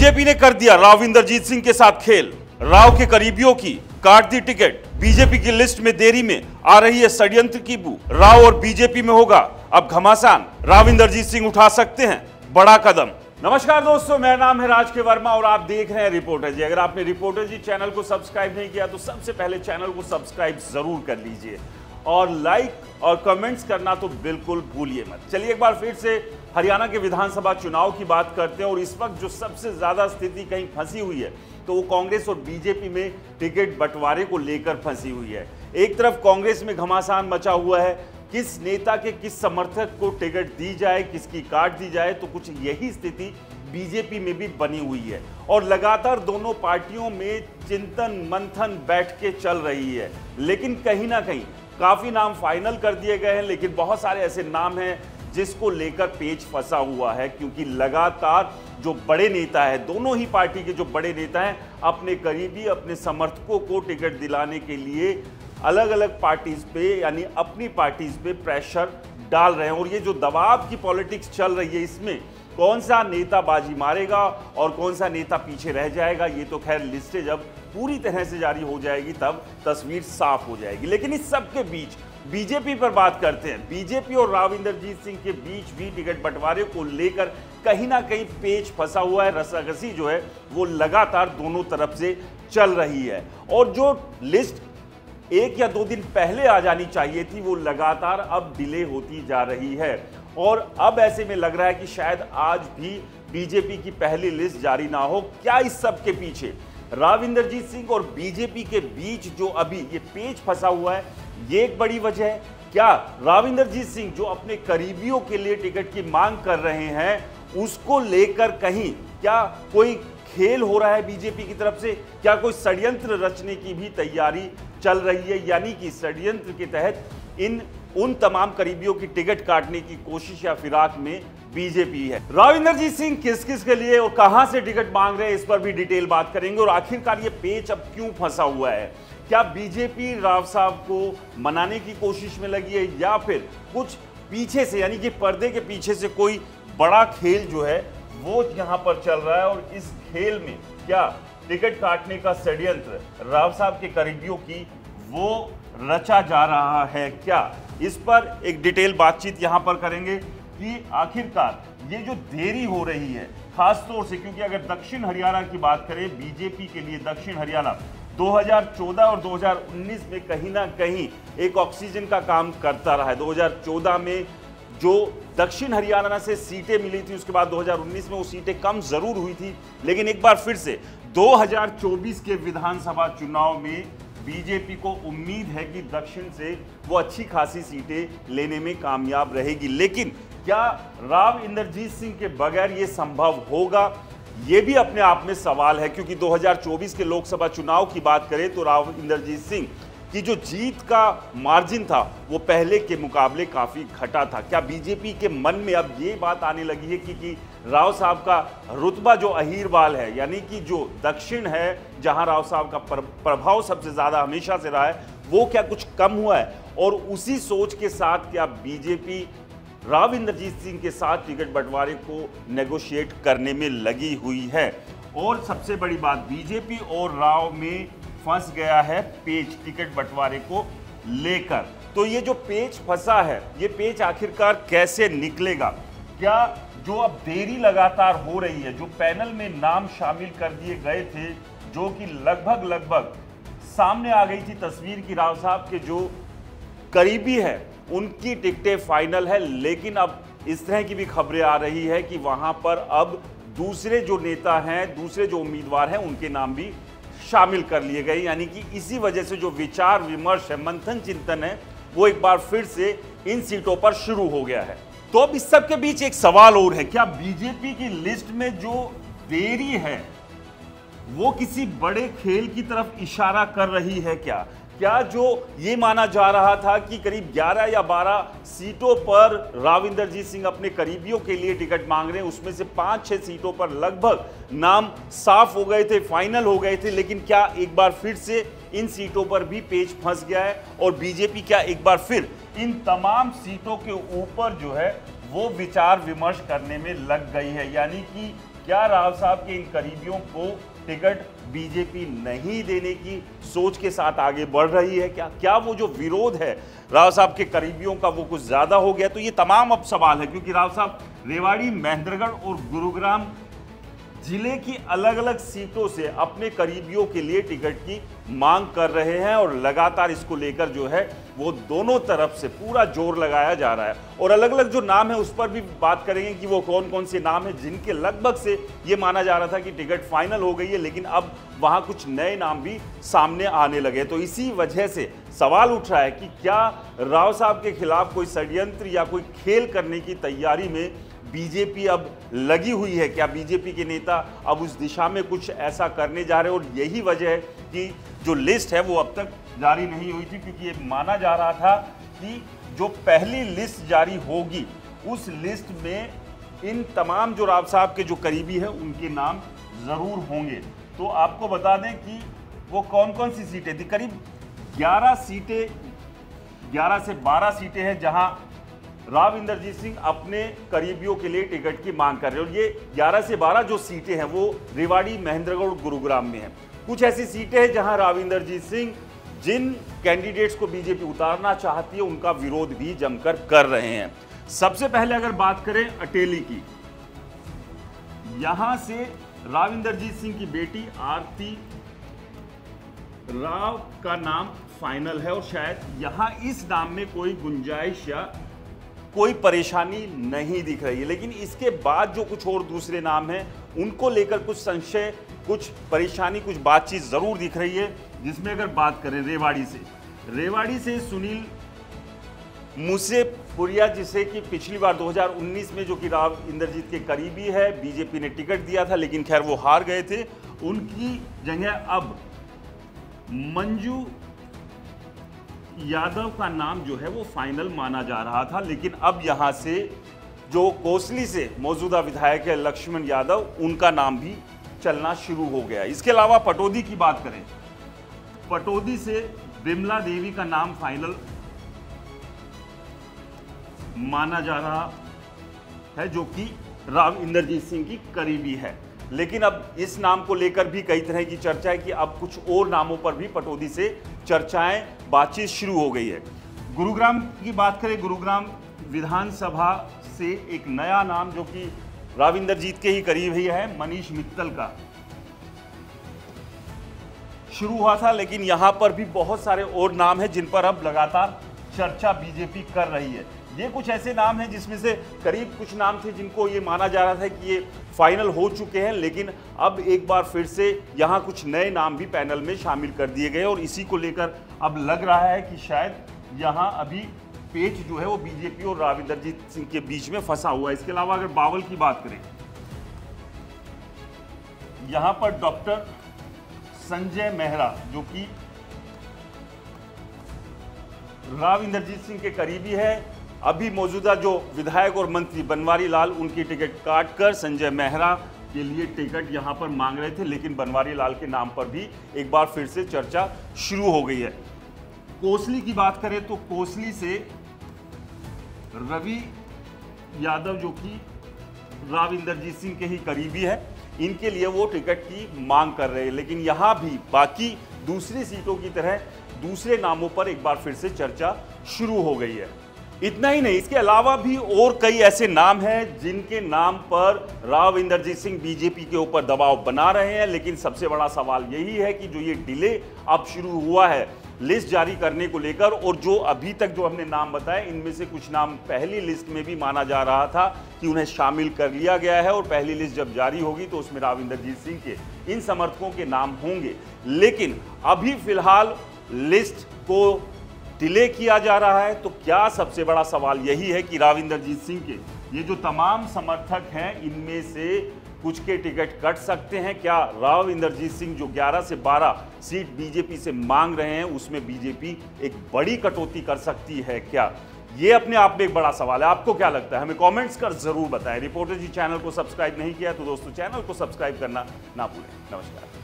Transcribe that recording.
BJP ने कर दिया राव इंद्रजीत सिंह के साथ खेल। राव के करीबियों की काट दी टिकट। बीजेपी की लिस्ट में देरी में आ रही है षड्यंत्र की बू। राव और बीजेपी में होगा अब घमासान। राव इंद्रजीत सिंह उठा सकते हैं बड़ा कदम। नमस्कार दोस्तों, मेरा नाम है राज के वर्मा और आप देख रहे हैं रिपोर्टर जी। अगर आपने रिपोर्टर जी चैनल को सब्सक्राइब नहीं किया तो सबसे पहले चैनल को सब्सक्राइब जरूर कर लीजिए और लाइक और कमेंट्स करना तो बिल्कुल भूलिए मत। चलिए एक बार फिर से हरियाणा के विधानसभा चुनाव की बात करते हैं और इस वक्त जो सबसे ज्यादा स्थिति कहीं फंसी हुई है तो वो कांग्रेस और बीजेपी में टिकट बंटवारे को लेकर फंसी हुई है। एक तरफ कांग्रेस में घमासान मचा हुआ है, किस नेता के किस समर्थक को टिकट दी जाए, किसकी काट दी जाए, तो कुछ यही स्थिति बीजेपी में भी बनी हुई है और लगातार दोनों पार्टियों में चिंतन मंथन बैठ के चल रही है। लेकिन कहीं ना कहीं काफी नाम फाइनल कर दिए गए हैं, लेकिन बहुत सारे ऐसे नाम हैं जिसको लेकर पेच फंसा हुआ है, क्योंकि लगातार जो बड़े नेता है, दोनों ही पार्टी के जो बड़े नेता हैं, अपने करीबी अपने समर्थकों को टिकट दिलाने के लिए अलग अलग पार्टीज पे यानी अपनी पार्टीज पे प्रेशर डाल रहे हैं। और ये जो दबाव की पॉलिटिक्स चल रही है, इसमें कौन सा नेता बाजी मारेगा और कौन सा नेता पीछे रह जाएगा, ये तो खैर लिस्टें जब पूरी तरह से जारी हो जाएगी तब तस्वीर साफ हो जाएगी। लेकिन इस सब के बीच बीजेपी पर बात करते हैं। बीजेपी और राव इंद्रजीत सिंह के बीच भी टिकट बंटवारे को लेकर कहीं ना कहीं पेच फंसा हुआ है। रस्साकसी जो है वो लगातार दोनों तरफ से चल रही है और जो लिस्ट 1 या 2 दिन पहले आ जानी चाहिए थी वो लगातार अब डिले होती जा रही है। और अब ऐसे में लग रहा है कि शायद आज भी बीजेपी की पहली लिस्ट जारी ना हो। क्या इस सब के पीछे राव इंद्रजीत सिंह और बीजेपी के बीच जो अभी ये पेच फंसा हुआ है, ये एक बड़ी वजह है? क्या राव इंद्रजीत सिंह जो अपने करीबियों के लिए टिकट की मांग कर रहे हैं, उसको लेकर कहीं क्या कोई खेल हो रहा है बीजेपी की तरफ से? क्या कोई षड्यंत्र रचने की भी तैयारी चल रही है, यानी कि षड्यंत्र के तहत उन तमाम करीबियों की टिकट काटने की कोशिश या फिराक में बीजेपी है? राव इंद्रजीत सिंह किस किस के लिए और कहां से टिकट मांग रहे हैं, इस पर भी डिटेल बात करेंगे। और आखिरकार ये पेच अब क्यों फंसा हुआ है? क्या बीजेपी राव साहब को मनाने की कोशिश में लगी है या फिर कुछ पीछे से यानी कि पर्दे के पीछे से कोई बड़ा खेल जो है वो यहां पर चल रहा है? और इस खेल में क्या टिकट काटने का षड्यंत्र राव साहब के करीबियों की वो रचा जा रहा है क्या? इस पर एक डिटेल बातचीत यहां पर करेंगे कि आखिरकार ये जो देरी हो रही है, खास तौर से क्योंकि अगर दक्षिण हरियाणा की बात करें, बीजेपी के लिए दक्षिण हरियाणा 2014 और 2019 में कहीं ना कहीं एक ऑक्सीजन का काम करता रहा है। 2014 में जो दक्षिण हरियाणा से सीटें मिली थी, उसके बाद 2019 में वो सीटें कम जरूर हुई थी, लेकिन एक बार फिर से 2024 के विधानसभा चुनाव में बीजेपी को उम्मीद है कि दक्षिण से वो अच्छी खासी सीटें लेने में कामयाब रहेगी। लेकिन क्या राव इंद्रजीत सिंह के बगैर ये संभव होगा? ये भी अपने आप में सवाल है, क्योंकि 2024 के लोकसभा चुनाव की बात करें तो राव इंद्रजीत सिंह की जो जीत का मार्जिन था वो पहले के मुकाबले काफी घटा था। क्या बीजेपी के मन में अब ये बात आने लगी है कि राव साहब का रुतबा जो अहीरवाल है, यानी कि जो दक्षिण है जहां राव साहब का प्रभाव सबसे ज्यादा हमेशा से रहा है, वो क्या कुछ कम हुआ है? और उसी सोच के साथ क्या बीजेपी राव इंद्रजीत सिंह के साथ टिकट बंटवारे को नेगोशिएट करने में लगी हुई है? और सबसे बड़ी बात, बीजेपी और राव में फंस गया है पेच टिकट बंटवारे को लेकर। तो ये जो पेच फंसा है, ये पेच आखिरकार कैसे निकलेगा? क्या जो अब देरी लगातार हो रही है, जो पैनल में नाम शामिल कर दिए गए थे, जो कि लगभग सामने आ गई थी तस्वीर की, राव साहब के जो करीबी है उनकी टिकटें फाइनल है, लेकिन अब इस तरह की भी खबरें आ रही है कि वहां पर अब दूसरे जो नेता हैं, दूसरे जो उम्मीदवार हैं, उनके नाम भी शामिल कर लिए गए। यानी कि इसी वजह से जो विचार विमर्श है, मंथन चिंतन है, वो एक बार फिर से इन सीटों पर शुरू हो गया है। तो अब इस सब के बीच एक सवाल और है, क्या बीजेपी की लिस्ट में जो देरी है वो किसी बड़े खेल की तरफ इशारा कर रही है? क्या जो ये माना जा रहा था कि करीब 11 या 12 सीटों पर राव इंद्रजीत सिंह अपने करीबियों के लिए टिकट मांग रहे हैं, उसमें से 5-6 सीटों पर लगभग नाम साफ हो गए थे, फाइनल हो गए थे, लेकिन क्या एक बार फिर से इन सीटों पर भी पेच फंस गया है? और बीजेपी क्या एक बार फिर इन तमाम सीटों के ऊपर जो है वो विचार विमर्श करने में लग गई है? यानी कि क्या राव साहब के इन करीबियों को टिकट बीजेपी नहीं देने की सोच के साथ आगे बढ़ रही है? क्या वो जो विरोध है राव साहब के करीबियों का वो कुछ ज्यादा हो गया? तो ये तमाम अब सवाल है, क्योंकि राव साहब रेवाड़ी, महेंद्रगढ़ और गुरुग्राम जिले की अलग अलग सीटों से अपने करीबियों के लिए टिकट की मांग कर रहे हैं और लगातार इसको लेकर जो है वो दोनों तरफ से पूरा जोर लगाया जा रहा है। और अलग अलग जो नाम है उस पर भी बात करेंगे कि वो कौन कौन से नाम है जिनके लगभग से ये माना जा रहा था कि टिकट फाइनल हो गई है, लेकिन अब वहां कुछ नए नाम भी सामने आने लगे। तो इसी वजह से सवाल उठ रहा है कि क्या राव साहब के खिलाफ कोई षड्यंत्र या कोई खेल करने की तैयारी में बीजेपी अब लगी हुई है? क्या बीजेपी के नेता अब उस दिशा में कुछ ऐसा करने जा रहे हैं? और यही वजह है कि जो लिस्ट है वो अब तक जारी नहीं हुई थी, क्योंकि ये माना जा रहा था कि जो पहली लिस्ट जारी होगी उस लिस्ट में इन तमाम जो राव साहब के जो करीबी है उनके नाम जरूर होंगे। तो आपको बता दें कि वो कौन कौन सी सीटें थी। करीब 11 सीटें, 11 से 12 सीटें हैं जहां राव इंदरजीत सिंह अपने करीबियों के लिए टिकट की मांग कर रहे हैं। और ये 11 से 12 जो सीटें हैं वो रेवाड़ी, महेंद्रगढ़ और गुरुग्राम में हैं। कुछ ऐसी सीटें हैं जहां राव इंदरजीत सिंह जिन कैंडिडेट्स को बीजेपी उतारना चाहती है उनका विरोध भी जमकर कर रहे हैं। सबसे पहले अगर बात करें अटेली की, यहां से राव इंदरजीत सिंह की बेटी आरती राव का नाम फाइनल है और शायद यहां इस नाम में कोई गुंजाइश या कोई परेशानी नहीं दिख रही है। लेकिन इसके बाद जो कुछ और दूसरे नाम हैं उनको लेकर कुछ संशय, कुछ परेशानी, कुछ बातचीत जरूर दिख रही है। जिसमें अगर बात करें रेवाड़ी से सुनील मुसेपुरिया, जिसे कि पिछली बार 2019 में जो कि राव इंदरजीत के करीबी है, बीजेपी ने टिकट दिया था लेकिन खैर वो हार गए थे, उनकी जगह अब मंजू यादव का नाम जो है वो फाइनल माना जा रहा था। लेकिन अब यहां से जो कोसली से मौजूदा विधायक है लक्ष्मण यादव, उनका नाम भी चलना शुरू हो गया। इसके अलावा पटौदी की बात करें, पटौदी से विमला देवी का नाम फाइनल माना जा रहा है, जो कि राव इंदरजीत सिंह की करीबी है। लेकिन अब इस नाम को लेकर भी कई तरह की चर्चा है कि अब कुछ और नामों पर भी पटौदी से चर्चाएं, बातचीत शुरू हो गई है। गुरुग्राम की बात करें, गुरुग्राम विधानसभा से एक नया नाम जो कि राव इंदरजीत के ही करीब ही है, मनीष मित्तल का शुरू हुआ था। लेकिन यहां पर भी बहुत सारे और नाम हैं जिन पर अब लगातार चर्चा बीजेपी कर रही है। ये कुछ ऐसे नाम हैं जिसमें से करीब कुछ नाम थे जिनको ये माना जा रहा था कि ये फाइनल हो चुके हैं, लेकिन अब एक बार फिर से यहाँ कुछ नए नाम भी पैनल में शामिल कर दिए गए और इसी को लेकर अब लग रहा है कि शायद यहाँ अभी पेच जो है वो बीजेपी और राव इंदरजीत सिंह के बीच में फंसा हुआ है। इसके अलावा अगर बावल की बात करें, यहाँ पर डॉक्टर संजय मेहरा जो कि राव इंदरजीत सिंह के करीबी है, अभी मौजूदा जो विधायक और मंत्री बनवारी लाल उनकी टिकट काटकर संजय मेहरा के लिए टिकट यहां पर मांग रहे थे, लेकिन बनवारी लाल के नाम पर भी एक बार फिर से चर्चा शुरू हो गई है। कोसली की बात करें तो कोसली से रवि यादव जो कि राव इंदरजीत सिंह के ही करीबी है, इनके लिए वो टिकट की मांग कर रहे हैं। लेकिन यहां भी बाकी दूसरी सीटों की तरह दूसरे नामों पर एक बार फिर से चर्चा शुरू हो गई है। इतना ही नहीं, इसके अलावा भी और कई ऐसे नाम हैं जिनके नाम पर राव इंदरजीत सिंह बीजेपी के ऊपर दबाव बना रहे हैं। लेकिन सबसे बड़ा सवाल यही है कि जो ये डिले अब शुरू हुआ है लिस्ट जारी करने को लेकर, और जो अभी तक जो हमने नाम बताए इनमें से कुछ नाम पहली लिस्ट में भी माना जा रहा था कि उन्हें शामिल कर लिया गया है और पहली लिस्ट जब जारी होगी तो उसमें राव इंदरजीत सिंह के इन समर्थकों के नाम होंगे। लेकिन अभी फिलहाल लिस्ट को डिले किया जा रहा है। तो क्या सबसे बड़ा सवाल यही है कि राव इंदरजीत सिंह के ये जो तमाम समर्थक हैं इनमें से कुछ के टिकट कट सकते हैं? क्या राव इंदरजीत सिंह जो 11 से 12 सीट बीजेपी से मांग रहे हैं उसमें बीजेपी एक बड़ी कटौती कर सकती है क्या? ये अपने आप में एक बड़ा सवाल है। आपको क्या लगता है? हमें कमेंट्स कर जरूर बताएं। रिपोर्टर जी चैनल को सब्सक्राइब नहीं किया तो दोस्तों चैनल को सब्सक्राइब करना ना भूलें। नमस्कार।